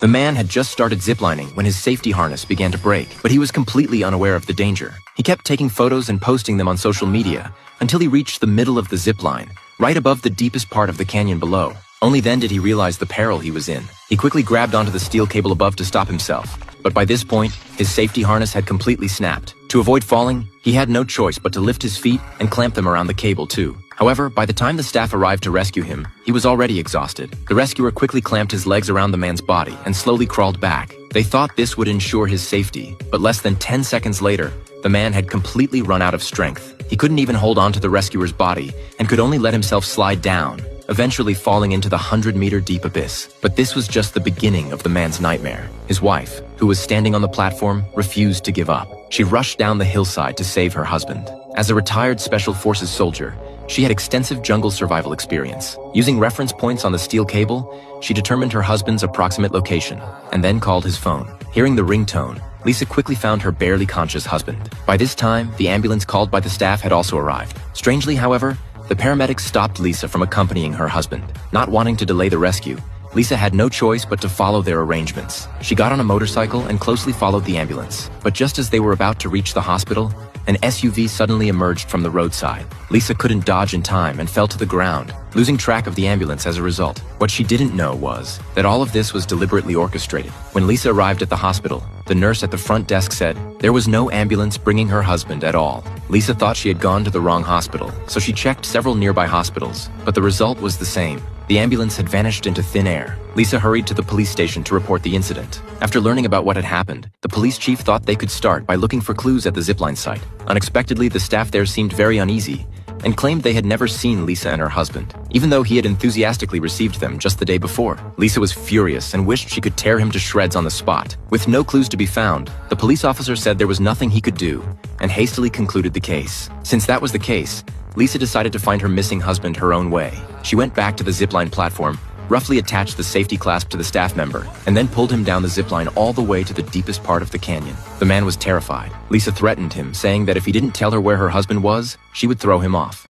The man had just started ziplining when his safety harness began to break, but he was completely unaware of the danger. He kept taking photos and posting them on social media until he reached the middle of the zipline, right above the deepest part of the canyon below. Only then did he realize the peril he was in. He quickly grabbed onto the steel cable above to stop himself, but by this point, his safety harness had completely snapped. To avoid falling, he had no choice but to lift his feet and clamp them around the cable too. However, by the time the staff arrived to rescue him, he was already exhausted. The rescuer quickly clamped his legs around the man's body and slowly crawled back. They thought this would ensure his safety, but less than 10 seconds later, the man had completely run out of strength. He couldn't even hold on to the rescuer's body and could only let himself slide down, eventually falling into the 100-meter deep abyss. But this was just the beginning of the man's nightmare. His wife, who was standing on the platform, refused to give up. She rushed down the hillside to save her husband. As a retired Special Forces soldier, she had extensive jungle survival experience. Using reference points on the steel cable, she determined her husband's approximate location and then called his phone. Hearing the ringtone, Lisa quickly found her barely conscious husband. By this time, the ambulance called by the staff had also arrived. Strangely, however, the paramedics stopped Lisa from accompanying her husband. Not wanting to delay the rescue, Lisa had no choice but to follow their arrangements. She got on a motorcycle and closely followed the ambulance. But just as they were about to reach the hospital, an SUV suddenly emerged from the roadside. Lisa couldn't dodge in time and fell to the ground, losing track of the ambulance as a result. What she didn't know was that all of this was deliberately orchestrated. When Lisa arrived at the hospital, the nurse at the front desk said there was no ambulance bringing her husband at all. Lisa thought she had gone to the wrong hospital, so she checked several nearby hospitals, but the result was the same. The ambulance had vanished into thin air. Lisa hurried to the police station to report the incident. After learning about what had happened, the police chief thought they could start by looking for clues at the zipline site. Unexpectedly, the staff there seemed very uneasy and claimed they had never seen Lisa and her husband, even though he had enthusiastically received them just the day before. Lisa was furious and wished she could tear him to shreds on the spot. With no clues to be found, the police officer said there was nothing he could do and hastily concluded the case. Since that was the case, Lisa decided to find her missing husband her own way. She went back to the zipline platform, roughly attached the safety clasp to the staff member, and then pulled him down the zipline all the way to the deepest part of the canyon. The man was terrified. Lisa threatened him, saying that if he didn't tell her where her husband was, she would throw him off.